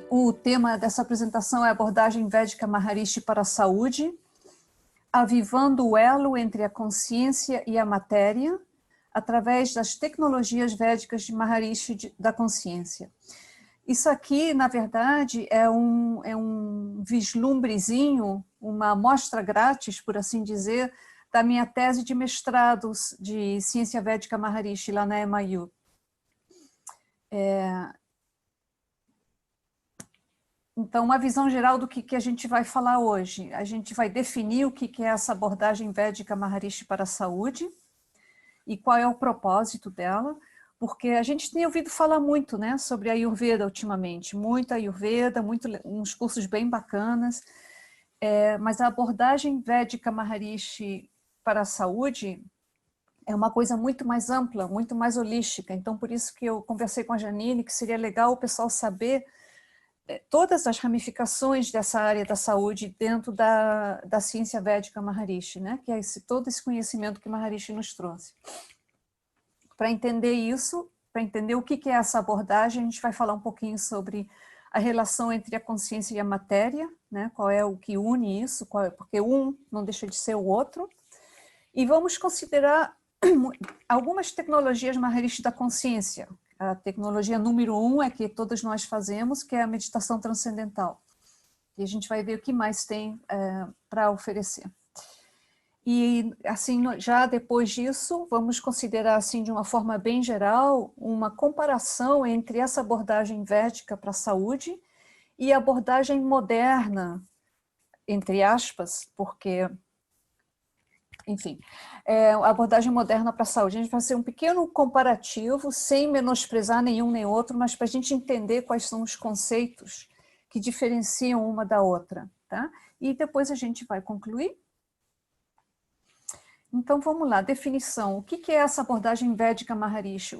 O tema dessa apresentação é a abordagem védica Maharishi para a saúde, avivando o elo entre a consciência e a matéria, através das tecnologias védicas de Maharishi da consciência. Isso aqui, na verdade, é um vislumbrezinho, uma amostra grátis, por assim dizer, da minha tese de mestrado de Ciência Védica Maharishi, lá na MIU. Então, uma visão geral do que a gente vai falar hoje. A gente vai definir o que é essa abordagem védica Maharishi para a saúde e qual é o propósito dela, porque a gente tem ouvido falar muito, né, sobre a Ayurveda ultimamente, muita Ayurveda, uns cursos bem bacanas, mas a abordagem védica Maharishi para a saúde é uma coisa muito mais ampla, muito mais holística. Então, por isso que eu conversei com a Janine, que seria legal o pessoal saber todas as ramificações dessa área da saúde dentro da ciência védica Maharishi, né? Que é todo esse conhecimento que Maharishi nos trouxe. Para entender isso, para entender o que é essa abordagem, a gente vai falar um pouquinho sobre a relação entre a consciência e a matéria, né? Qual é o que une isso, porque um não deixa de ser o outro, e vamos considerar algumas tecnologias Maharishi da consciência. A tecnologia número 1 é que todos nós fazemos, que é a meditação transcendental. E a gente vai ver o que mais tem para oferecer. E, assim, já depois disso, vamos considerar, assim, de uma forma bem geral, uma comparação entre essa abordagem védica para a saúde e a abordagem moderna, entre aspas, porque... Enfim, a abordagem moderna para a saúde. A gente vai fazer um pequeno comparativo, sem menosprezar nenhum nem outro, mas para a gente entender quais são os conceitos que diferenciam uma da outra, tá? E depois a gente vai concluir. Então, vamos lá, definição. O que é essa abordagem védica Maharishi?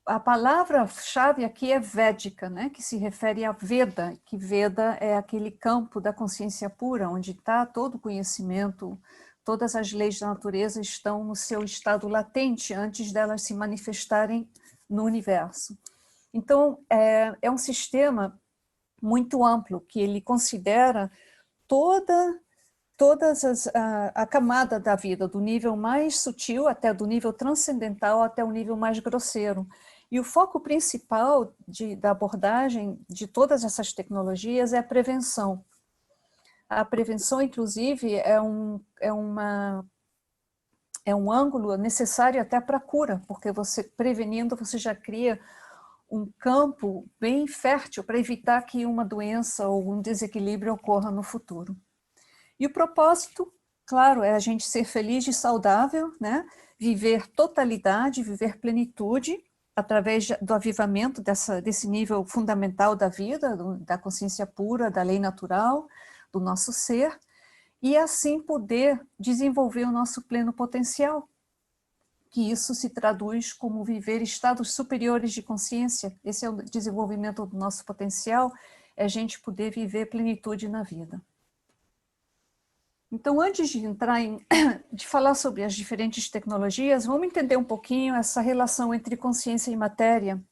A palavra-chave aqui é védica, né? Que se refere a Veda, que Veda é aquele campo da consciência pura, onde está todo o conhecimento, todas as leis da natureza estão no seu estado latente, antes delas se manifestarem no universo. Então, é um sistema muito amplo, que ele considera a camada da vida, do nível mais sutil até do nível transcendental até o nível mais grosseiro. E o foco principal da abordagem de todas essas tecnologias é a prevenção. A prevenção, inclusive, é um ângulo necessário até para a cura, porque você prevenindo, você já cria um campo bem fértil para evitar que uma doença ou um desequilíbrio ocorra no futuro. E o propósito, claro, é a gente ser feliz e saudável, né? Viver totalidade, viver plenitude, através do avivamento desse nível fundamental da vida, da consciência pura, da lei natural, do nosso ser, e assim poder desenvolver o nosso pleno potencial, que isso se traduz como viver estados superiores de consciência. Esse é o desenvolvimento do nosso potencial, é a gente poder viver plenitude na vida. Então, antes de de falar sobre as diferentes tecnologias, vamos entender um pouquinho essa relação entre consciência e matéria.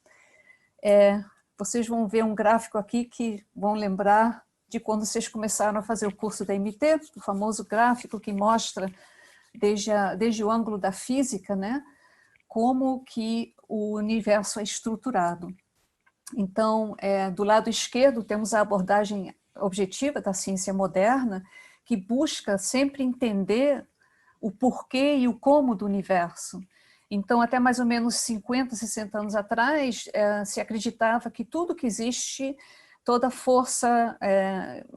Vocês vão ver um gráfico aqui que vão lembrar de quando vocês começaram a fazer o curso da MT, o famoso gráfico que mostra, desde o ângulo da física, né, como que o universo é estruturado. Então, do lado esquerdo, temos a abordagem objetiva da ciência moderna, que busca sempre entender o porquê e o como do universo. Então, até mais ou menos 50, 60 anos atrás, se acreditava que tudo que existe, toda força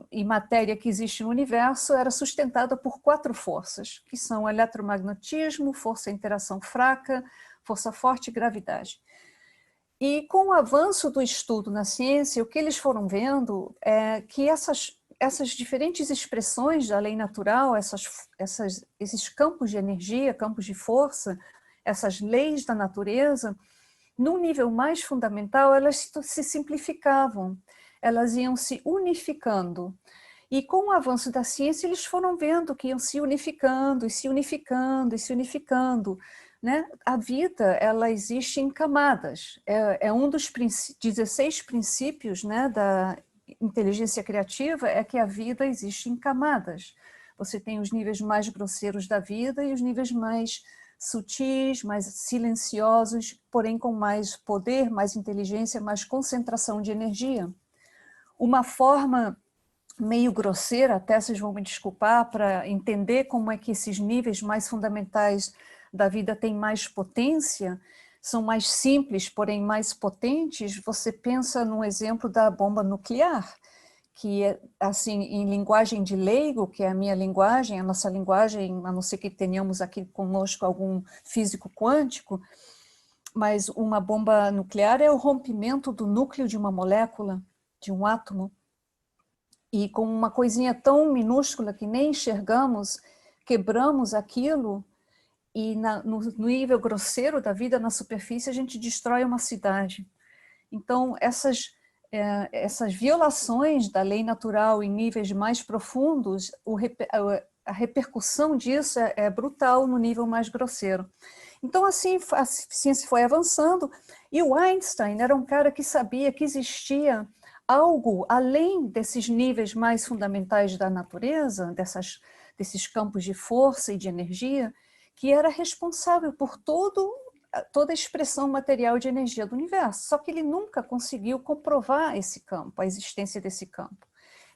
e matéria que existe no universo era sustentada por 4 forças, que são o eletromagnetismo, força e interação fraca, força forte e gravidade. E com o avanço do estudo na ciência, o que eles foram vendo é que essas diferentes expressões da lei natural, esses campos de energia, campos de força, essas leis da natureza, num nível mais fundamental, elas se simplificavam, elas iam se unificando. E com o avanço da ciência, eles foram vendo que iam se unificando, e se unificando, e se unificando, né? A vida, ela existe em camadas. É um dos 16 princípios, né, da inteligência criativa, é que a vida existe em camadas. Você tem os níveis mais grosseiros da vida e os níveis mais sutis, mais silenciosos, porém com mais poder, mais inteligência, mais concentração de energia. Uma forma meio grosseira, até vocês vão me desculpar, para entender como é que esses níveis mais fundamentais da vida têm mais potência, são mais simples, porém mais potentes. Você pensa no exemplo da bomba nuclear, que é, assim, em linguagem de leigo, que é a minha linguagem, a nossa linguagem, a não ser que tenhamos aqui conosco algum físico quântico, mas uma bomba nuclear é o rompimento do núcleo de uma molécula, de um átomo, e com uma coisinha tão minúscula que nem enxergamos, quebramos aquilo, e no nível grosseiro da vida, na superfície, a gente destrói uma cidade. Então, essas violações da lei natural em níveis mais profundos, a repercussão disso é brutal no nível mais grosseiro. Então, assim, a ciência foi avançando, e o Einstein era um cara que sabia que existia algo além desses níveis mais fundamentais da natureza, desses campos de força e de energia, que era responsável por toda a expressão material de energia do universo. Só que ele nunca conseguiu comprovar esse campo, a existência desse campo.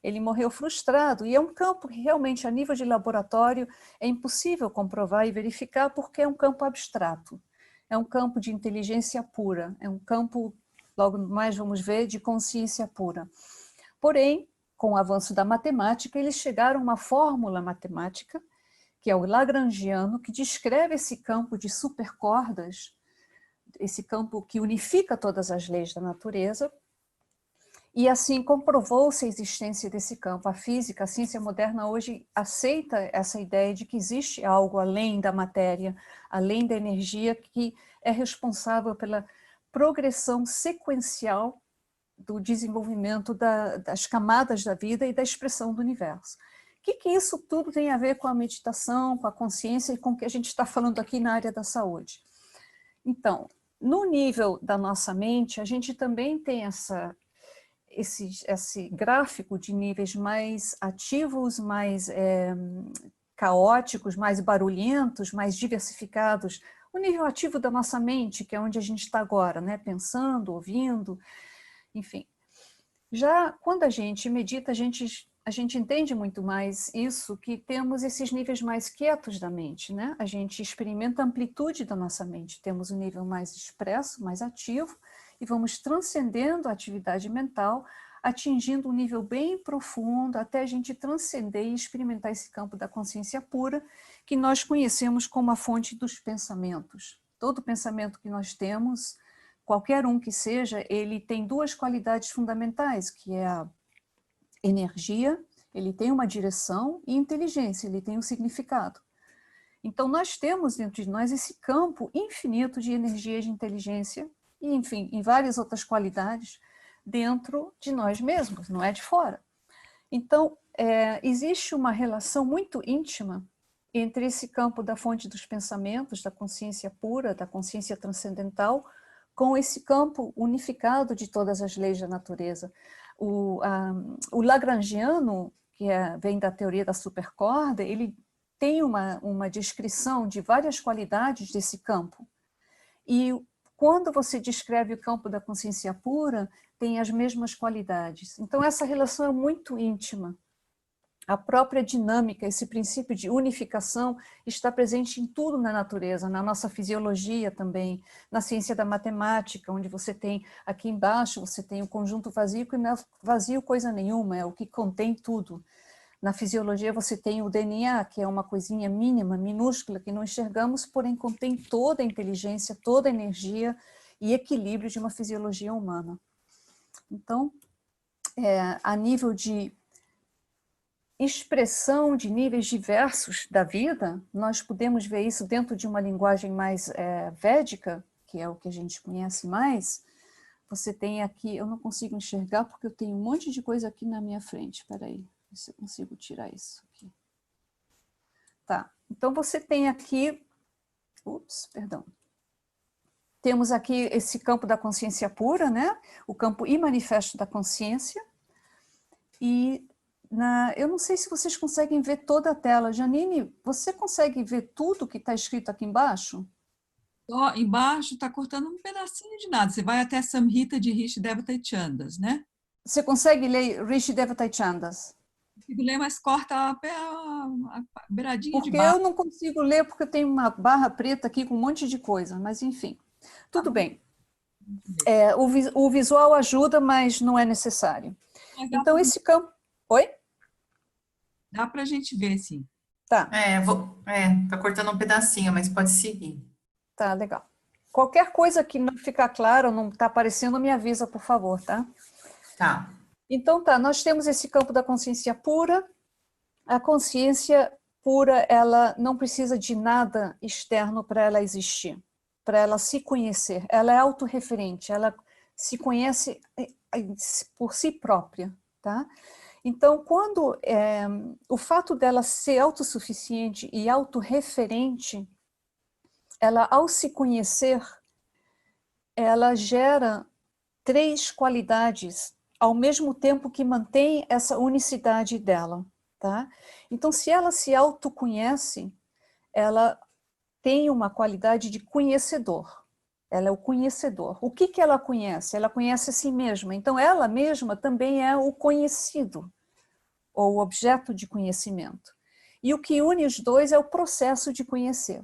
Ele morreu frustrado, e é um campo que realmente, a nível de laboratório, é impossível comprovar e verificar, porque é um campo abstrato. É um campo de inteligência pura, é um campo, logo mais vamos ver, de consciência pura. Porém, com o avanço da matemática, eles chegaram a uma fórmula matemática, que é o lagrangiano, que descreve esse campo de supercordas, esse campo que unifica todas as leis da natureza, e assim comprovou-se a existência desse campo. A física, a ciência moderna hoje aceita essa ideia de que existe algo além da matéria, além da energia, que é responsável pela progressão sequencial do desenvolvimento das camadas da vida e da expressão do universo. O que isso tudo tem a ver com a meditação, com a consciência e com o que a gente está falando aqui na área da saúde? Então, no nível da nossa mente, a gente também tem esse gráfico de níveis mais ativos, mais caóticos, mais barulhentos, mais diversificados. O nível ativo da nossa mente, que é onde a gente está agora, né? Pensando, ouvindo, enfim. Já quando a gente medita, a gente entende muito mais isso, que temos esses níveis mais quietos da mente, né? A gente experimenta a amplitude da nossa mente, temos um nível mais expresso, mais ativo, e vamos transcendendo a atividade mental, atingindo um nível bem profundo, até a gente transcender e experimentar esse campo da consciência pura, que nós conhecemos como a fonte dos pensamentos. Todo pensamento que nós temos, qualquer um que seja, ele tem duas qualidades fundamentais, que é a energia, ele tem uma direção, e inteligência, ele tem um significado. Então, nós temos dentro de nós esse campo infinito de energia e de inteligência, e, enfim, em várias outras qualidades, dentro de nós mesmos, não é de fora. Então, existe uma relação muito íntima entre esse campo da fonte dos pensamentos, da consciência pura, da consciência transcendental, com esse campo unificado de todas as leis da natureza. O lagrangiano, que vem da teoria da supercorda, ele tem uma descrição de várias qualidades desse campo. E quando você descreve o campo da consciência pura, tem as mesmas qualidades. Então, essa relação é muito íntima. A própria dinâmica, esse princípio de unificação está presente em tudo na natureza, na nossa fisiologia também, na ciência da matemática, onde você tem, aqui embaixo, você tem o conjunto vazio, que não é vazio coisa nenhuma, é o que contém tudo. Na fisiologia você tem o DNA, que é uma coisinha mínima, minúscula, que não enxergamos, porém contém toda a inteligência, toda a energia e equilíbrio de uma fisiologia humana. Então, a nível de expressão de níveis diversos da vida, nós podemos ver isso dentro de uma linguagem mais védica, que é o que a gente conhece mais. Você tem aqui, eu não consigo enxergar porque eu tenho um monte de coisa aqui na minha frente, espera aí. Se eu consigo tirar isso aqui. Tá, então você tem aqui Perdão. Temos aqui esse campo da consciência pura, né? O campo imanifesto da consciência. E eu não sei se vocês conseguem ver toda a tela. Janine, você consegue ver tudo que está escrito aqui embaixo? Ó, embaixo está cortando um pedacinho de nada. Você vai até Samhita de Rishi Devata e Chandas, né? Você consegue ler Rishi Devata e Chandas? Consigo ler, mas corta a beiradinha de Porque baixo. eu não consigo ler porque eu tenho uma barra preta aqui com um monte de coisa, mas enfim. Tá Tudo bom. bem. O visual ajuda, mas não é necessário. Mas Então, esse campo... Oi? dá para a gente ver, sim. Tá, Tá cortando um pedacinho, mas pode seguir. tá, legal. Qualquer coisa que não ficar clara ou não está aparecendo, me avisa, por favor, tá? Tá. Então, tá, nós temos esse campo da consciência pura. A consciência pura, ela não precisa de nada externo para ela existir, para ela se conhecer. Ela é autorreferente, ela se conhece por si própria, tá? Então, quando o fato dela ser autossuficiente e autorreferente, ela, ao se conhecer, ela gera 3 qualidades ao mesmo tempo que mantém essa unicidade dela, tá? Então, se ela se autoconhece, ela tem uma qualidade de conhecedor. Ela é o conhecedor. O que ela conhece? Ela conhece a si mesma. Então, ela mesma também é o conhecido, ou objeto de conhecimento. E o que une os dois é o processo de conhecer.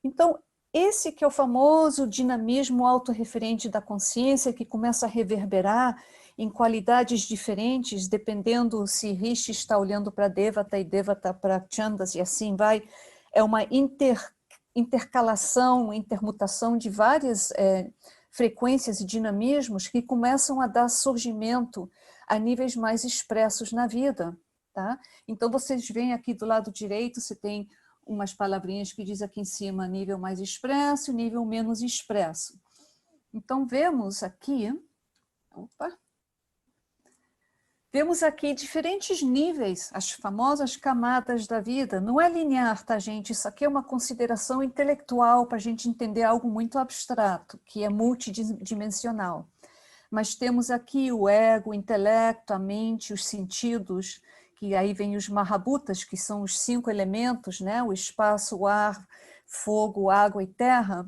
Então, esse que é o famoso dinamismo autorreferente da consciência, que começa a reverberar em qualidades diferentes, dependendo se Rishi está olhando para Devata e Devata para Chandas, e assim vai. É uma intercalação, intermutação de várias frequências e dinamismos que começam a dar surgimento a níveis mais expressos na vida, tá? Então, vocês veem aqui do lado direito, você tem umas palavrinhas que diz aqui em cima, nível mais expresso e nível menos expresso. Então, vemos aqui diferentes níveis, as famosas camadas da vida. Não é linear, tá, gente? Isso aqui é uma consideração intelectual para a gente entender algo muito abstrato, que é multidimensional. Mas temos aqui o ego, o intelecto, a mente, os sentidos, que aí vem os Mahabhutas, que são os 5 elementos, né? O espaço, o ar, fogo, água e terra.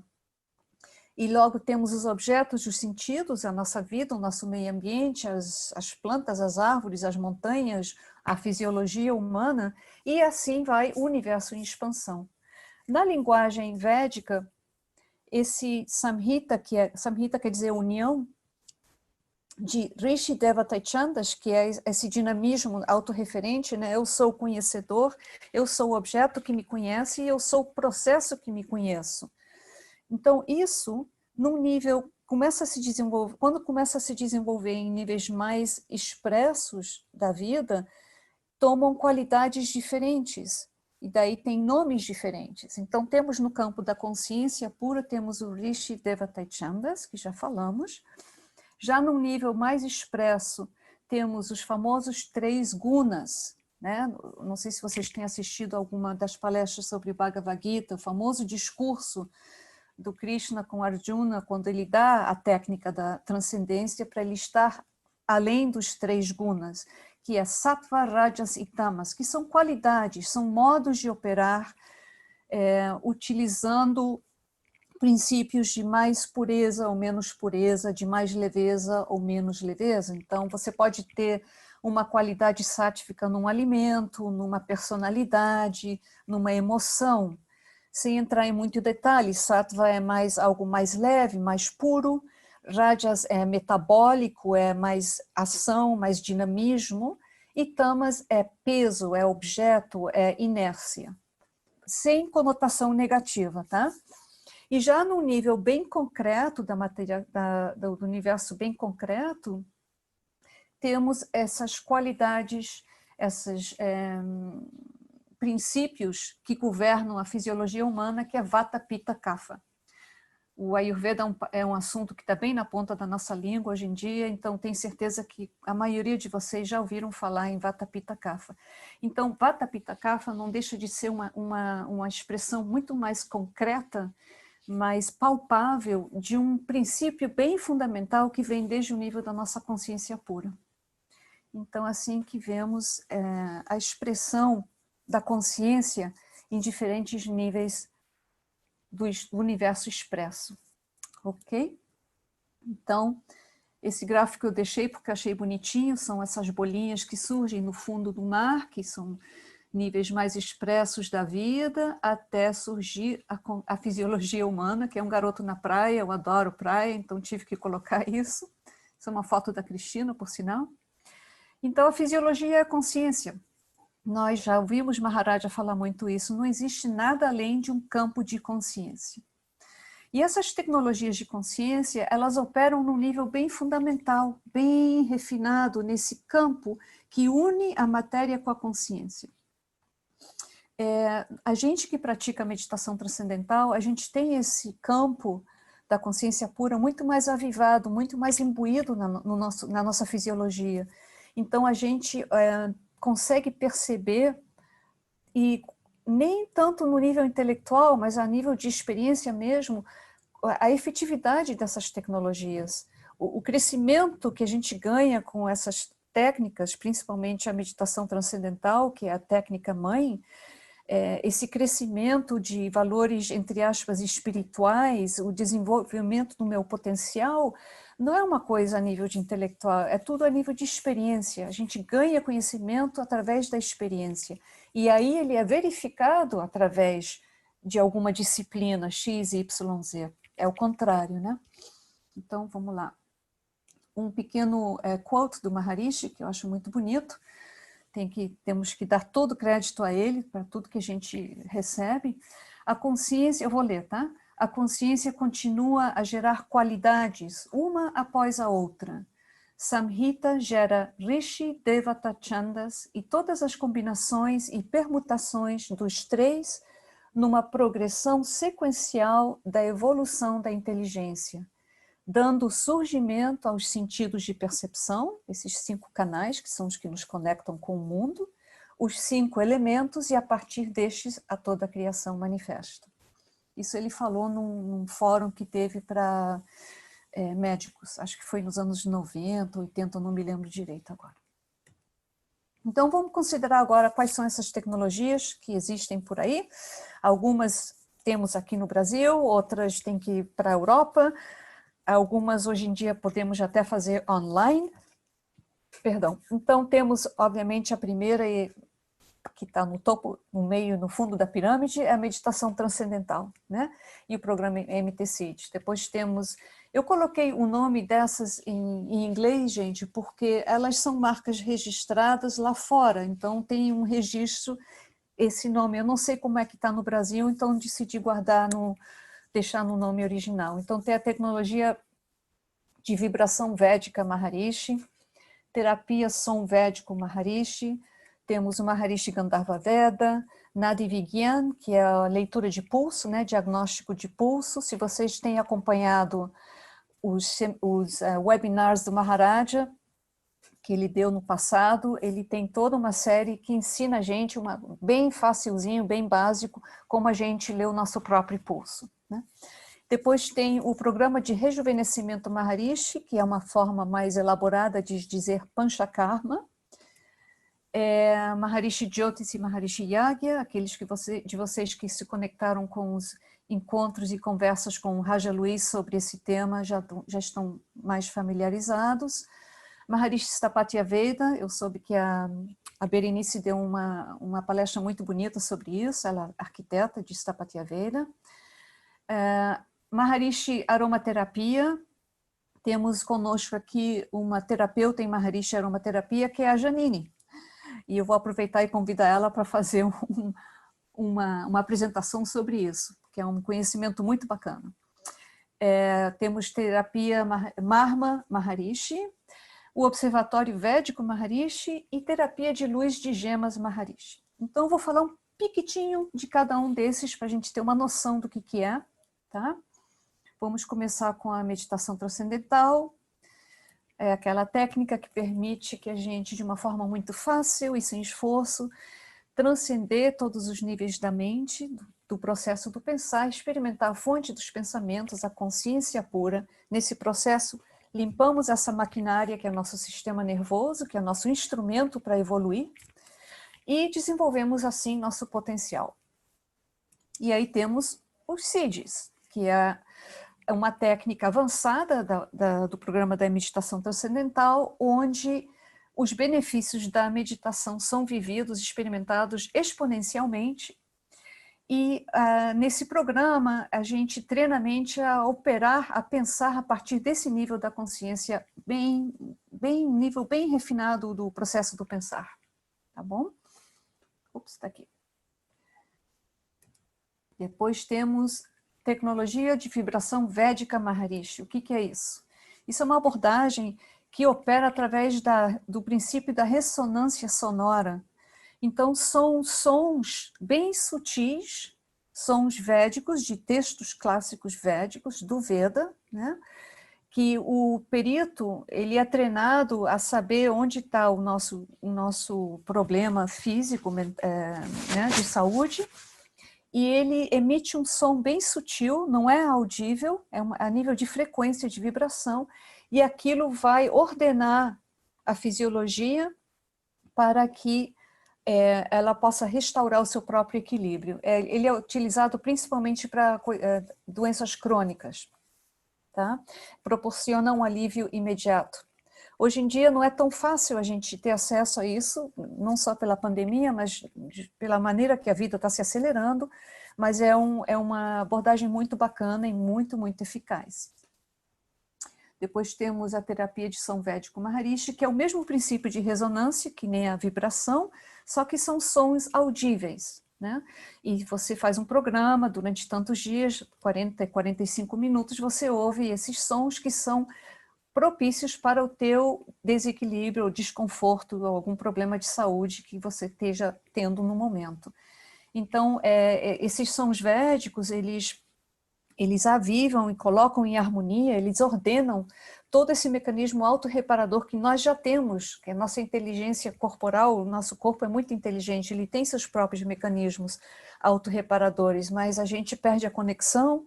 E logo temos os objetos dos sentidos, a nossa vida, o nosso meio ambiente, as plantas, as árvores, as montanhas, a fisiologia humana, e assim vai o universo em expansão. Na linguagem védica, esse Samhita, Samhita quer dizer união, de Rishi Devata e Chandas, que é esse dinamismo autorreferente, né? Eu sou o conhecedor, eu sou o objeto que me conhece e eu sou o processo que me conheço. Então, isso, num nível, começa a se desenvolver, quando começa a se desenvolver em níveis mais expressos da vida, tomam qualidades diferentes, e daí tem nomes diferentes. Então, temos no campo da consciência pura, temos o Rishi Devata e Chandas, que já falamos. Já num nível mais expresso, temos os famosos 3 gunas, né? Não sei se vocês têm assistido alguma das palestras sobre Bhagavad Gita, o famoso discurso do Krishna com Arjuna, quando ele dá a técnica da transcendência para ele estar além dos 3 gunas, que é Sattva, Rajas e Tamas, que são qualidades, são modos de operar utilizando princípios de mais pureza ou menos pureza, de mais leveza ou menos leveza. Então, você pode ter uma qualidade sáttvica num alimento, numa personalidade, numa emoção. Sem entrar em muito detalhe, sattva é algo mais leve, mais puro, rajas é metabólico, é mais ação, mais dinamismo, e tamas é peso, é objeto, é inércia. Sem conotação negativa, tá? E já no nível bem concreto da matéria, do universo bem concreto, temos essas qualidades, esses princípios que governam a fisiologia humana, que é Vata, Pitta, Kapha. O Ayurveda é um assunto que está bem na ponta da nossa língua hoje em dia, então tenho certeza que a maioria de vocês já ouviram falar em Vata Pitta Kapha. Então, Vata Pitta Kapha não deixa de ser uma expressão muito mais concreta, mais palpável, de um princípio bem fundamental que vem desde o nível da nossa consciência pura. Então, assim que vemos a expressão da consciência em diferentes níveis do universo expresso, ok? Então, esse gráfico eu deixei porque achei bonitinho, são essas bolinhas que surgem no fundo do mar, que são níveis mais expressos da vida, até surgir a fisiologia humana, que é um garoto na praia, eu adoro praia, então tive que colocar isso. Isso é uma foto da Cristina, por sinal. Então, a fisiologia é a consciência. Nós já ouvimos Maharaja falar muito isso, não existe nada além de um campo de consciência. E essas tecnologias de consciência, elas operam num nível bem fundamental, bem refinado, nesse campo que une a matéria com a consciência. A gente que pratica meditação transcendental, a gente tem esse campo da consciência pura muito mais avivado, muito mais imbuído na nossa fisiologia. Então, a gente consegue perceber, e nem tanto no nível intelectual, mas a nível de experiência mesmo, a efetividade dessas tecnologias. O crescimento que a gente ganha com essas técnicas, principalmente a meditação transcendental, que é a técnica mãe, esse crescimento de valores, entre aspas, espirituais, o desenvolvimento do meu potencial, não é uma coisa a nível de intelectual, é tudo a nível de experiência. A gente ganha conhecimento através da experiência. E aí ele é verificado através de alguma disciplina X, Y, Z. É o contrário, né? Então, vamos lá. Um pequeno quote do Maharishi, que eu acho muito bonito. Temos que dar todo o crédito a ele, para tudo que a gente recebe. A consciência, eu vou ler, tá? A consciência continua a gerar qualidades, uma após a outra. Samhita gera Rishi, Devata, Chandas e todas as combinações e permutações dos três numa progressão sequencial da evolução da inteligência, dando surgimento aos sentidos de percepção, esses 5 canais, que são os que nos conectam com o mundo, os 5 elementos, e a partir destes a toda a criação manifesta. Isso ele falou num fórum que teve para médicos, acho que foi nos anos 90, 80, não me lembro direito agora. Então vamos considerar agora quais são essas tecnologias que existem por aí. Algumas temos aqui no Brasil, outras têm que ir para a Europa. Algumas, hoje em dia, podemos até fazer online. Perdão. Então, temos, obviamente, a primeira, que está no topo, no meio, no fundo da pirâmide, é a meditação transcendental, né? E o programa MT-SID. Depois temos... Eu coloquei o nome dessas em inglês, gente, porque elas são marcas registradas lá fora. Então, tem um registro, esse nome. Eu não sei como é que está no Brasil, então decidi deixar no nome original. Então, tem a tecnologia de vibração védica Maharishi, terapia som védico Maharishi, temos o Maharishi Gandharva Veda, Nadi Vigyan, que é a leitura de pulso, né, diagnóstico de pulso. Se vocês têm acompanhado os webinars do Maharaja, que ele deu no passado, ele tem toda uma série que ensina a gente, bem facilzinho, bem básico, como a gente lê o nosso próprio pulso, né? Depois tem o programa de rejuvenescimento Maharishi, que é uma forma mais elaborada de dizer Panchakarma. Maharishi Jyotish e Maharishi Yagya, aqueles de vocês que se conectaram com os encontros e conversas com o Raja Luiz sobre esse tema já estão mais familiarizados. Maharishi Stapatya Veda, eu soube que a Berenice deu uma palestra muito bonita sobre isso, ela é arquiteta de Stapatya Veda. Maharishi Aromaterapia, temos conosco aqui uma terapeuta em Maharishi Aromaterapia, que é a Janine, e eu vou aproveitar e convidar ela para fazer uma apresentação sobre isso, que é um conhecimento muito bacana. Temos terapia Marma Maharishi, o Observatório Védico Maharishi e terapia de luz de gemas Maharishi. Então, eu vou falar um piquitinho de cada um desses para a gente ter uma noção do que é, tá? Vamos começar com a meditação transcendental. É aquela técnica que permite que a gente, de uma forma muito fácil e sem esforço, transcender todos os níveis da mente, do processo do pensar, experimentar a fonte dos pensamentos, a consciência pura. Nesse processo, limpamos essa maquinária que é nosso sistema nervoso, que é nosso instrumento para evoluir, e desenvolvemos assim nosso potencial. E aí temos os CIDs, que é uma técnica avançada do programa da meditação transcendental, onde os benefícios da meditação são vividos, experimentados exponencialmente. E nesse programa a gente treina a mente a operar, a pensar a partir desse nível da consciência, nível bem refinado do processo do pensar. Tá bom? Ups, está aqui. Depois temos tecnologia de vibração védica Maharishi. O que é isso? Isso é uma abordagem que opera através do princípio da ressonância sonora. Então, são sons bem sutis, sons védicos, de textos clássicos védicos, do Veda, né? Que o perito ele é treinado a saber onde está o nosso problema físico, né, de saúde, e ele emite um som bem sutil, não é audível, é a nível de frequência de vibração, e aquilo vai ordenar a fisiologia para que ela possa restaurar o seu próprio equilíbrio. Ele é utilizado principalmente para doenças crônicas, tá? Proporciona um alívio imediato. Hoje em dia não é tão fácil a gente ter acesso a isso, não só pela pandemia, mas pela maneira que a vida está se acelerando, mas é uma abordagem muito bacana e muito, muito eficaz. Depois temos a terapia de som védico Maharishi, que é o mesmo princípio de ressonância, que nem a vibração, só que são sons audíveis, né? E você faz um programa durante tantos dias, 40, 45 minutos, você ouve esses sons que são propícios para o teu desequilíbrio, ou desconforto, ou algum problema de saúde que você esteja tendo no momento. Então, esses sons védicos, eles avivam e colocam em harmonia, eles ordenam todo esse mecanismo autorreparador que nós já temos, que é a nossa inteligência corporal, o nosso corpo é muito inteligente, ele tem seus próprios mecanismos autorreparadores, mas a gente perde a conexão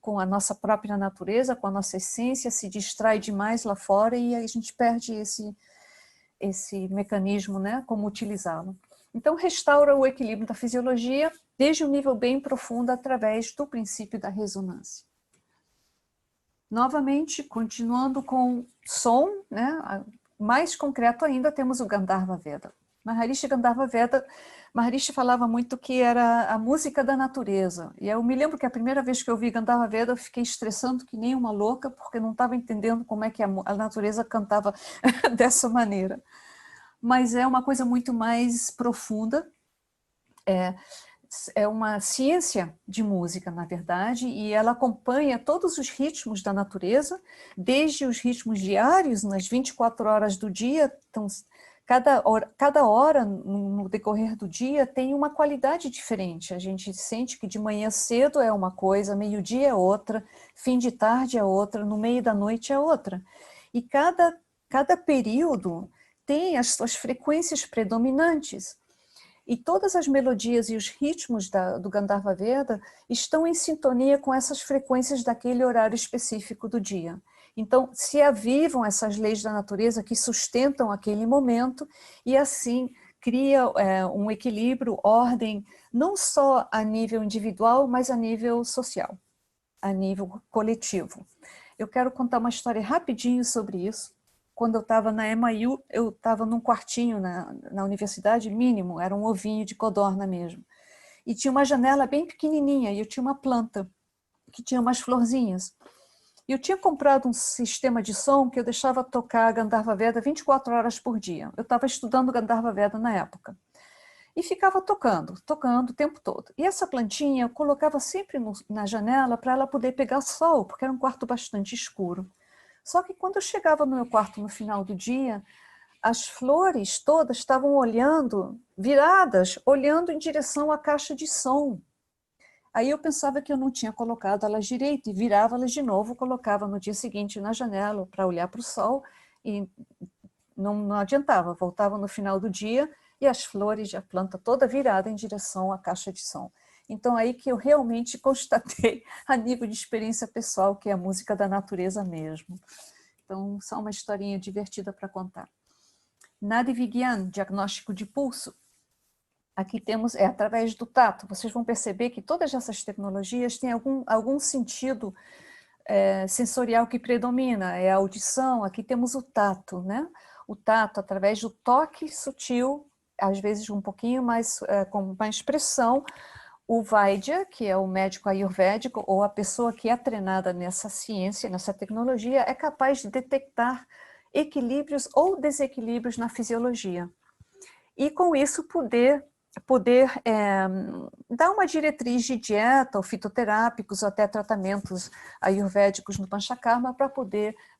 com a nossa própria natureza, com a nossa essência, se distrai demais lá fora e aí a gente perde esse mecanismo, né, como utilizá-lo. Então, restaura o equilíbrio da fisiologia desde um nível bem profundo através do princípio da ressonância. Novamente, continuando com som, né, mais concreto ainda, temos o Gandharva Veda. Maharishi Gandharva Veda, Maharishi falava muito que era a música da natureza. E eu me lembro que a primeira vez que eu vi Gandharva Veda, eu fiquei estressando que nem uma louca, porque não estava entendendo como é que a natureza cantava dessa maneira. Mas é uma coisa muito mais profunda, é uma ciência de música, na verdade, e ela acompanha todos os ritmos da natureza, desde os ritmos diários, nas 24 horas do dia. Então, cada hora no decorrer do dia tem uma qualidade diferente. A gente sente que de manhã cedo é uma coisa, meio-dia é outra, fim de tarde é outra, no meio da noite é outra. E cada período tem as suas frequências predominantes. E todas as melodias e os ritmos do Gandharva Veda estão em sintonia com essas frequências daquele horário específico do dia. Então, se avivam essas leis da natureza que sustentam aquele momento e assim cria um equilíbrio, ordem, não só a nível individual, mas a nível social, a nível coletivo. Eu quero contar uma história rapidinho sobre isso. Quando eu estava na MIU, eu estava num quartinho na universidade, mínimo, era um ovinho de codorna mesmo. E tinha uma janela bem pequenininha, e eu tinha uma planta que tinha umas florzinhas. E eu tinha comprado um sistema de som que eu deixava tocar Gandharva Veda 24 horas por dia. Eu estava estudando Gandharva Veda na época. E ficava tocando o tempo todo. E essa plantinha eu colocava sempre na janela para ela poder pegar sol, porque era um quarto bastante escuro. Só que quando eu chegava no meu quarto no final do dia, as flores todas estavam viradas, olhando em direção à caixa de som. Aí eu pensava que eu não tinha colocado elas direito e virava elas de novo, colocava no dia seguinte na janela para olhar para o sol e não adiantava, voltava no final do dia e as flores, a planta toda virada em direção à caixa de som. Então aí que eu realmente constatei a nível de experiência pessoal que é a música da natureza mesmo. Então só uma historinha divertida para contar. Nadi Vigyan, diagnóstico de pulso. Aqui temos, através do tato. Vocês vão perceber que todas essas tecnologias têm algum sentido sensorial que predomina, é a audição. Aqui temos o tato, né? O tato através do toque sutil, às vezes um pouquinho mais, com mais pressão. O Vaidya, que é o médico ayurvédico, ou a pessoa que é treinada nessa ciência, nessa tecnologia, é capaz de detectar equilíbrios ou desequilíbrios na fisiologia. E com isso poder dar uma diretriz de dieta, ou fitoterápicos, ou até tratamentos ayurvédicos no Panchakarma para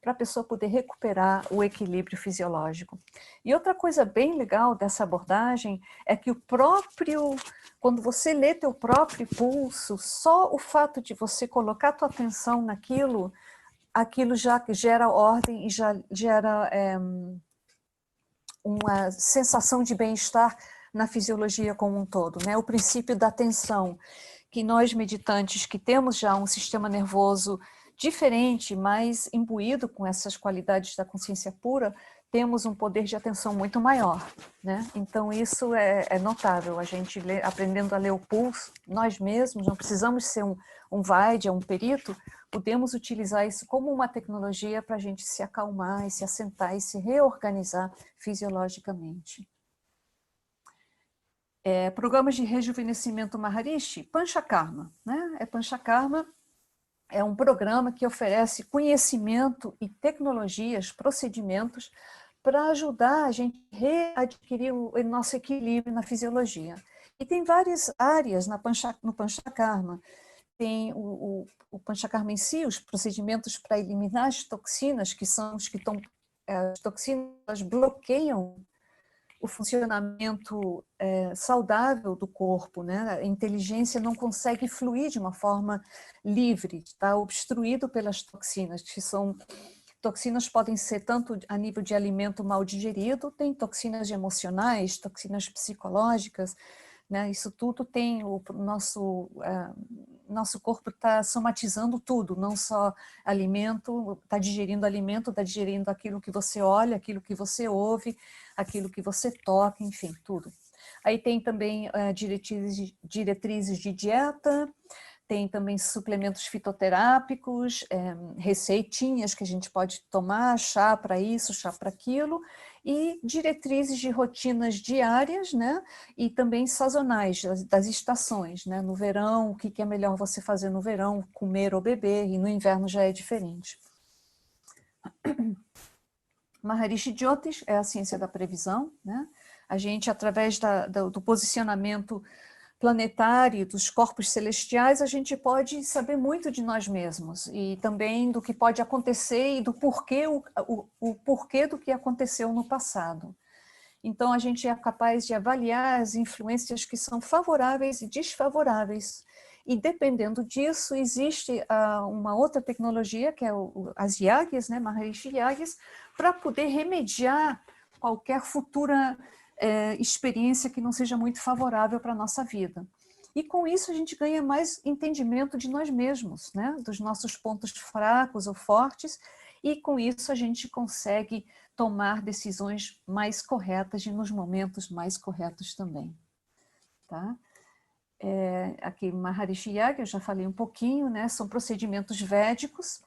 a pessoa poder recuperar o equilíbrio fisiológico. E outra coisa bem legal dessa abordagem é que quando você lê teu próprio pulso, só o fato de você colocar tua atenção naquilo, aquilo já gera ordem e já gera uma sensação de bem-estar na fisiologia como um todo, né? O princípio da atenção, que nós meditantes que temos já um sistema nervoso diferente, mais imbuído com essas qualidades da consciência pura, temos um poder de atenção muito maior, né? Então isso é notável, a gente aprendendo a ler o pulso, nós mesmos, não precisamos ser um Vaidya, um perito, podemos utilizar isso como uma tecnologia para a gente se acalmar e se assentar e se reorganizar fisiologicamente. Programas de rejuvenescimento Maharishi, Panchakarma, né? Panchakarma é um programa que oferece conhecimento e tecnologias, procedimentos para ajudar a gente a readquirir o nosso equilíbrio na fisiologia. E tem várias áreas no Panchakarma. Tem o Panchakarma em si, os procedimentos para eliminar as toxinas, que são os que estão... As toxinas bloqueiam o funcionamento saudável do corpo, né? A inteligência não consegue fluir de uma forma livre, está obstruído pelas toxinas, que são... Toxinas podem ser tanto a nível de alimento mal digerido, tem toxinas emocionais, toxinas psicológicas, né? Isso tudo tem nosso corpo está somatizando tudo, não só alimento, está digerindo aquilo que você olha, aquilo que você ouve, aquilo que você toca, enfim, tudo. Aí tem também diretrizes de dieta, tem também suplementos fitoterápicos, receitinhas que a gente pode tomar, chá para isso, chá para aquilo, e diretrizes de rotinas diárias, né? E também sazonais, das estações, né? No verão, o que é melhor você fazer no verão, comer ou beber, e no inverno já é diferente. Maharishi Jyotish é a ciência da previsão, né? A gente, através do posicionamento planetário, dos corpos celestiais, a gente pode saber muito de nós mesmos e também do que pode acontecer e do porquê, o porquê do que aconteceu no passado. Então, a gente é capaz de avaliar as influências que são favoráveis e desfavoráveis. E, dependendo disso, existe uma outra tecnologia, que é as yagyas, né, Maharishi Yagyas, para poder remediar qualquer futura experiência que não seja muito favorável para a nossa vida. E com isso a gente ganha mais entendimento de nós mesmos, né? Dos nossos pontos fracos ou fortes, e com isso a gente consegue tomar decisões mais corretas e nos momentos mais corretos também. Tá? Aqui Maharishi Yagya, eu já falei um pouquinho, né? São procedimentos védicos.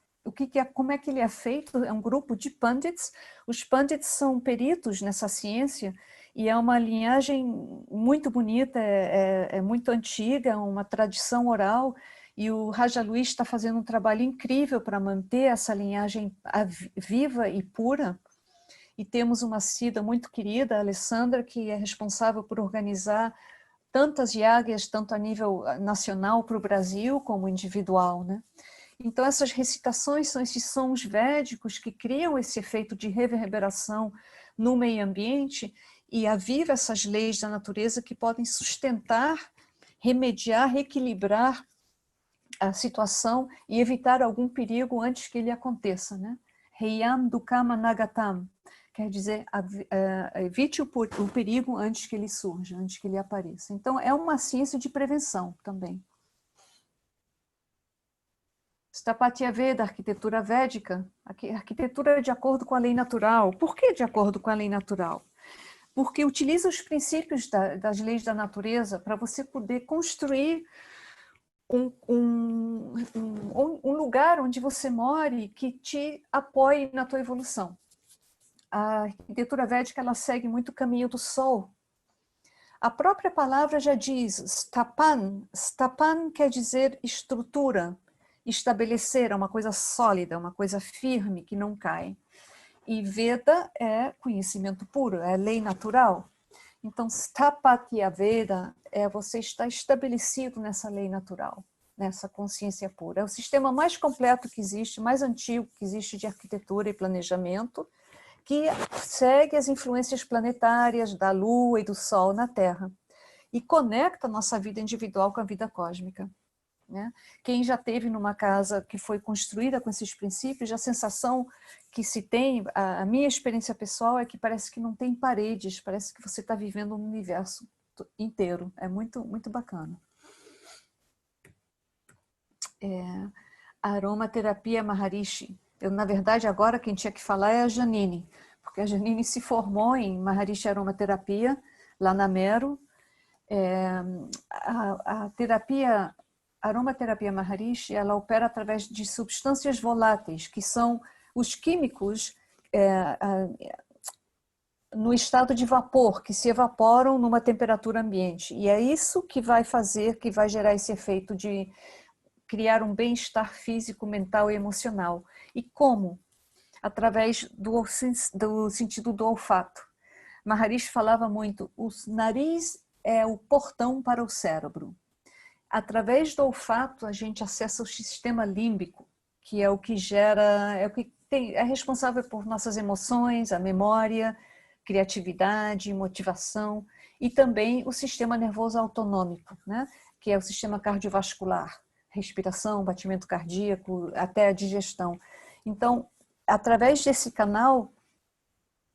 Como é que ele é feito? É um grupo de pandits. Os pandits são peritos nessa ciência, e é uma linhagem muito bonita, é muito antiga, uma tradição oral, e o Raja Luiz está fazendo um trabalho incrível para manter essa linhagem viva e pura. E temos uma Siddha muito querida, a Alessandra, que é responsável por organizar tantas yagyas, tanto a nível nacional para o Brasil, como individual, né? Então, essas recitações são esses sons védicos que criam esse efeito de reverberação no meio ambiente e aviva essas leis da natureza que podem sustentar, remediar, reequilibrar a situação e evitar algum perigo antes que ele aconteça, né? Heyam dukama nagatam, quer dizer, evite o perigo antes que ele surja, antes que ele apareça. Então, é uma ciência de prevenção também. Sthapatya Veda, arquitetura védica, arquitetura de acordo com a lei natural. Por que de acordo com a lei natural? Porque utiliza os princípios das leis da natureza para você poder construir um lugar onde você more que te apoie na tua evolução. A arquitetura védica ela segue muito o caminho do sol. A própria palavra já diz stapan. Stapan quer dizer estrutura, estabelecer, é uma coisa sólida, uma coisa firme que não cai. E Veda é conhecimento puro, é lei natural. Então, Sthapatya Veda é você estar estabelecido nessa lei natural, nessa consciência pura. É o sistema mais completo que existe, mais antigo que existe de arquitetura e planejamento, que segue as influências planetárias da Lua e do Sol na Terra e conecta a nossa vida individual com a vida cósmica. Né? Quem já teve numa casa que foi construída com esses princípios, a sensação que se tem, a minha experiência pessoal é que parece que não tem paredes, parece que você está vivendo um universo inteiro. É muito, muito bacana. Aromaterapia Maharishi. Na verdade, agora quem tinha que falar é a Janine, porque a Janine se formou em Maharishi Aromaterapia, lá na Mero. A aromaterapia Maharishi, ela opera através de substâncias voláteis, que são os químicos no estado de vapor, que se evaporam numa temperatura ambiente. E é isso que vai fazer, que vai gerar esse efeito de criar um bem-estar físico, mental e emocional. E como? Através do sentido do olfato. Maharishi falava muito, o nariz é o portão para o cérebro. Através do olfato, a gente acessa o sistema límbico, que é o que gera, é responsável por nossas emoções, a memória, criatividade, motivação, e também o sistema nervoso autonômico, né? Que é o sistema cardiovascular, respiração, batimento cardíaco, até a digestão. Então, através desse canal,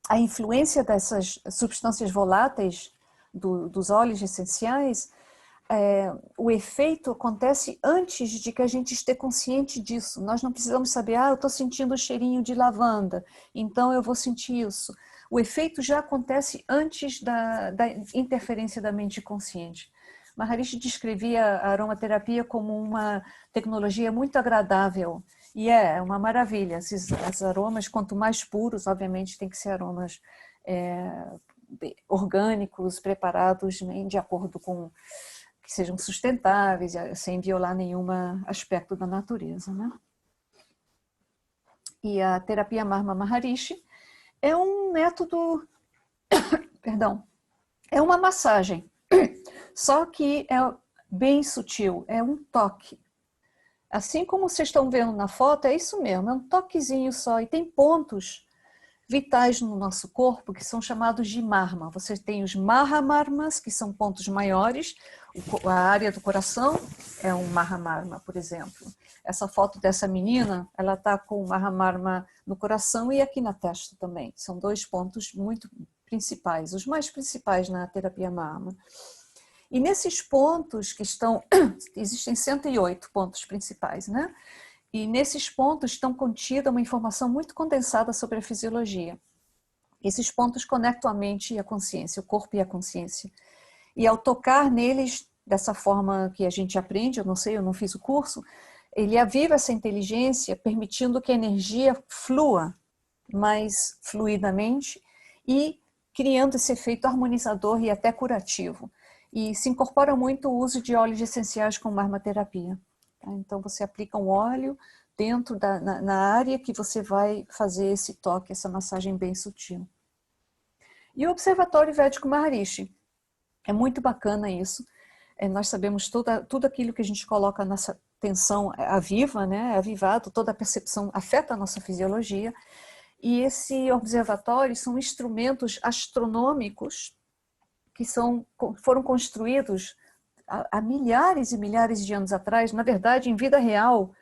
a influência dessas substâncias voláteis, dos óleos essenciais, o efeito acontece antes de que a gente esteja consciente disso. Nós não precisamos saber, eu estou sentindo o cheirinho de lavanda, então eu vou sentir isso. O efeito já acontece antes da interferência da mente consciente. Maharishi descrevia a aromaterapia como uma tecnologia muito agradável, e é uma maravilha. Esses aromas, quanto mais puros, obviamente tem que ser aromas orgânicos, preparados de acordo com que sejam sustentáveis, sem violar nenhum aspecto da natureza, né? E a terapia Marma Maharishi é um método, perdão, é uma massagem, só que é bem sutil, é um toque. Assim como vocês estão vendo na foto, é isso mesmo, é um toquezinho só, e tem pontos vitais no nosso corpo que são chamados de marma. Você tem os mahamarmas, que são pontos maiores, a área do coração é um mahamarma, por exemplo. Essa foto dessa menina, ela está com o mahamarma no coração e aqui na testa também. São dois pontos muito principais, os mais principais na terapia marma. E nesses pontos que estão, existem 108 pontos principais, né? E nesses pontos estão contida uma informação muito condensada sobre a fisiologia. Esses pontos conectam a mente e a consciência, o corpo e a consciência. E ao tocar neles, dessa forma que a gente aprende, eu não sei, eu não fiz o curso, ele aviva essa inteligência, permitindo que a energia flua mais fluidamente e criando esse efeito harmonizador e até curativo. E se incorpora muito o uso de óleos essenciais como aromaterapia. Então, você aplica um óleo dentro na área que você vai fazer esse toque, essa massagem bem sutil. E o Observatório Védico Maharishi. É muito bacana isso. Nós sabemos tudo aquilo que a gente coloca nessa atenção aviva, né? É avivado, toda a percepção afeta a nossa fisiologia. E esse observatório são instrumentos astronômicos que foram construídos há milhares e milhares de anos atrás, na verdade, em vida real,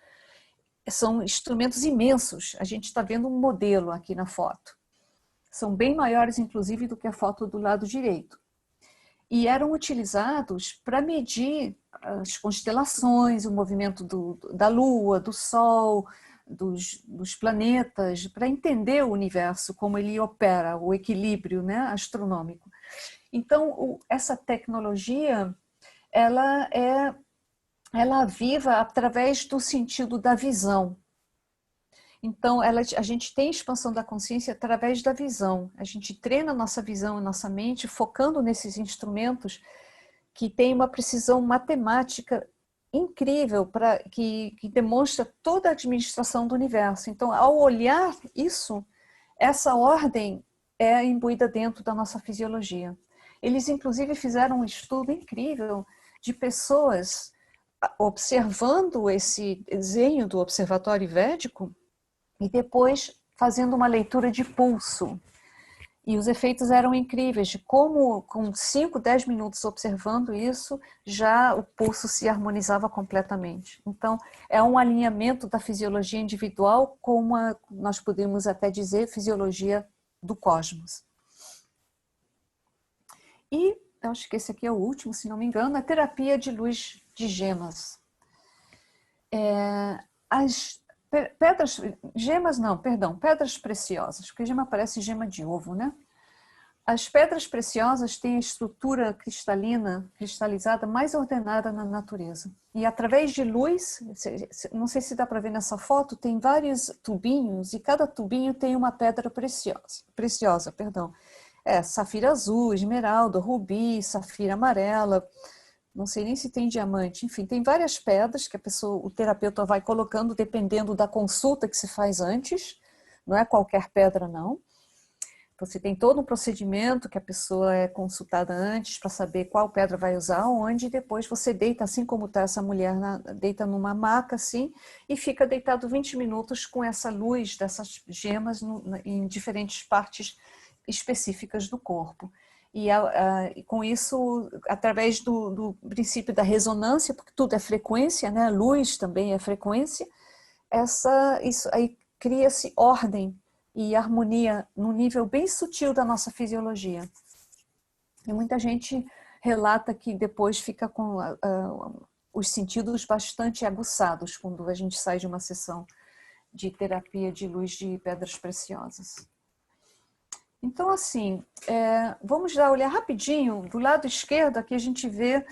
são instrumentos imensos. A gente está vendo um modelo aqui na foto. São bem maiores, inclusive, do que a foto do lado direito. E eram utilizados para medir as constelações, o movimento da Lua, do Sol, dos planetas, para entender o universo, como ele opera, o equilíbrio, né, astronômico. Então, essa tecnologia, ela é viva através do sentido da visão. Então, a gente tem expansão da consciência através da visão. A gente treina a nossa visão e nossa mente focando nesses instrumentos que têm uma precisão matemática incrível, que demonstra toda a administração do universo. Então, ao olhar isso, essa ordem é imbuída dentro da nossa fisiologia. Eles, inclusive, fizeram um estudo incrível de pessoas observando esse desenho do observatório védico e depois fazendo uma leitura de pulso. E os efeitos eram incríveis, de como com 5, 10 minutos observando isso, já o pulso se harmonizava completamente. Então, é um alinhamento da fisiologia individual com uma, nós podemos até dizer, fisiologia do cosmos. E, acho que esse aqui é o último, se não me engano, a terapia de luz de gemas. As pedras preciosas, porque gema parece gema de ovo, né? As pedras preciosas têm a estrutura cristalizada mais ordenada na natureza. E através de luz, não sei se dá para ver nessa foto, tem vários tubinhos e cada tubinho tem uma pedra preciosa. Safira azul, esmeralda, rubi, safira amarela, não sei nem se tem diamante, enfim, tem várias pedras que o terapeuta vai colocando dependendo da consulta que se faz antes, não é qualquer pedra não. Você tem todo um procedimento que a pessoa é consultada antes para saber qual pedra vai usar, onde, e depois você deita, assim como está essa mulher, deita numa maca assim, e fica deitado 20 minutos com essa luz dessas gemas em diferentes partes específicas do corpo. E com isso, através do princípio da ressonância, porque tudo é frequência, né? Luz também é frequência, isso aí cria-se ordem e harmonia num nível bem sutil da nossa fisiologia. E muita gente relata que depois fica com os sentidos bastante aguçados quando a gente sai de uma sessão de terapia de luz de pedras preciosas. Então, assim, vamos já olhar rapidinho, do lado esquerdo aqui a gente vê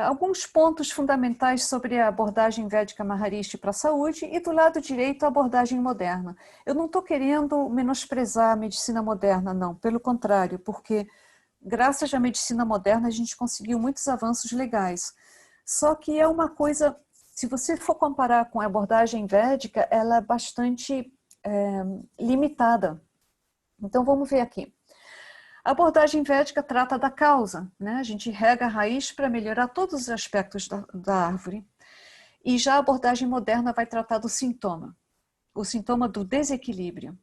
alguns pontos fundamentais sobre a abordagem védica Maharishi para a saúde e do lado direito a abordagem moderna. Eu não estou querendo menosprezar a medicina moderna, não, pelo contrário, porque graças à medicina moderna a gente conseguiu muitos avanços legais. Só que é uma coisa, se você for comparar com a abordagem védica, ela é bastante limitada. Então vamos ver aqui. A abordagem védica trata da causa, né? A gente rega a raiz para melhorar todos os aspectos da árvore. E já a abordagem moderna vai tratar do sintoma, o sintoma do desequilíbrio.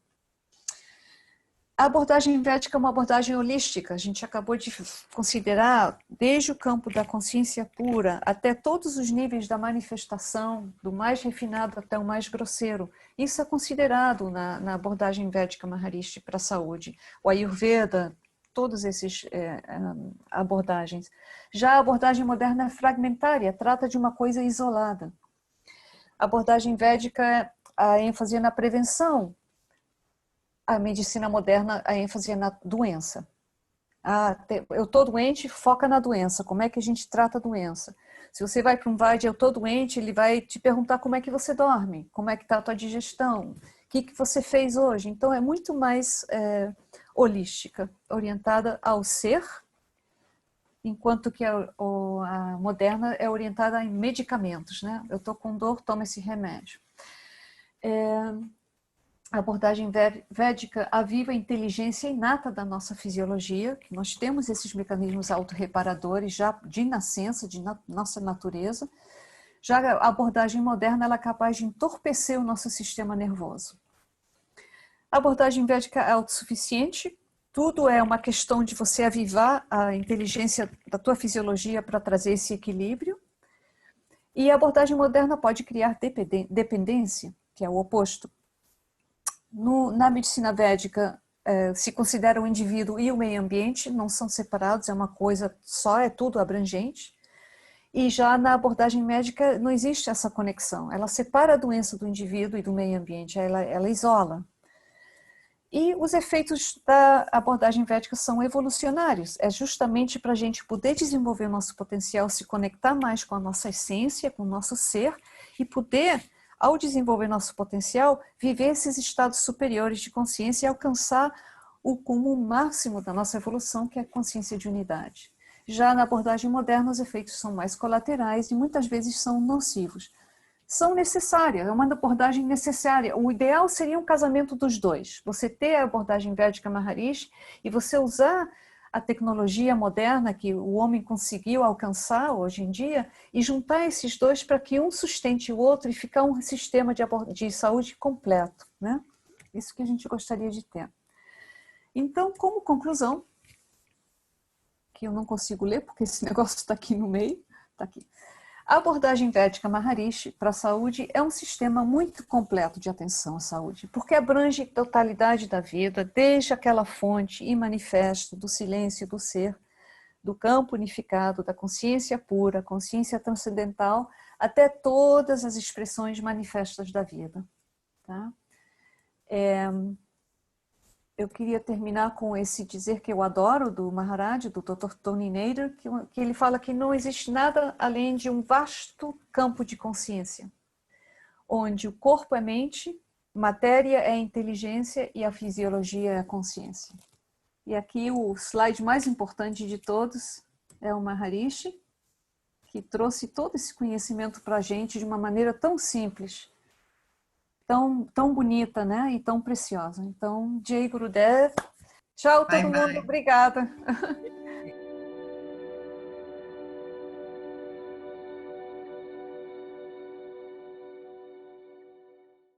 A abordagem védica é uma abordagem holística, a gente acabou de considerar desde o campo da consciência pura até todos os níveis da manifestação, do mais refinado até o mais grosseiro. Isso é considerado na abordagem védica Maharishi para a saúde. O Ayurveda, todas essas abordagens. Já a abordagem moderna é fragmentária, trata de uma coisa isolada. A abordagem védica, a ênfase é na prevenção. A medicina moderna, a ênfase é na doença. Eu estou doente, foca na doença. Como é que a gente trata a doença? Se você vai para um Vaidya, eu estou doente, ele vai te perguntar como é que você dorme, como é que está a tua digestão, o que você fez hoje. Então, é muito mais holística, orientada ao ser, enquanto que a moderna é orientada em medicamentos, né? Eu estou com dor, toma esse remédio. A abordagem védica aviva a inteligência inata da nossa fisiologia, que nós temos esses mecanismos autorreparadores já de nascença, de nossa natureza. Já a abordagem moderna ela é capaz de entorpecer o nosso sistema nervoso. A abordagem védica é autossuficiente, Tudo é uma questão de você avivar a inteligência da tua fisiologia para trazer esse equilíbrio. E a abordagem moderna pode criar dependência, que é o oposto. Na medicina védica, se considera o indivíduo e o meio ambiente, não são separados, é uma coisa só, é tudo abrangente. E já na abordagem médica não existe essa conexão. Ela separa a doença do indivíduo e do meio ambiente, ela isola. E os efeitos da abordagem védica são evolucionários. É justamente para a gente poder desenvolver o nosso potencial, se conectar mais com a nossa essência, com o nosso ser, e poder, ao desenvolver nosso potencial, viver esses estados superiores de consciência e alcançar o cúmulo máximo da nossa evolução, que é a consciência de unidade. Já na abordagem moderna, os efeitos são mais colaterais e muitas vezes são nocivos. São necessárias, é uma abordagem necessária. O ideal seria um casamento dos dois. Você ter a abordagem védica Maharishi e você usar a tecnologia moderna que o homem conseguiu alcançar hoje em dia e juntar esses dois para que um sustente o outro e ficar um sistema de saúde completo, né? Isso que a gente gostaria de ter. Então, como conclusão, que eu não consigo ler porque esse negócio está aqui no meio, está aqui. A abordagem védica Maharishi para a saúde é um sistema muito completo de atenção à saúde, porque abrange a totalidade da vida, desde aquela fonte e manifesto do silêncio do ser, do campo unificado, da consciência pura, consciência transcendental, até todas as expressões manifestas da vida. Tá? Eu queria terminar com esse dizer que eu adoro do Maharaj, do Dr. Tony Nader, que ele fala que não existe nada além de um vasto campo de consciência, onde o corpo é mente, matéria é inteligência e a fisiologia é a consciência. E aqui o slide mais importante de todos é o Maharishi, que trouxe todo esse conhecimento para a gente de uma maneira tão simples, tão bonita, né? E tão preciosa. Então, Jai Gurudev. Tchau, todo mundo. Obrigada.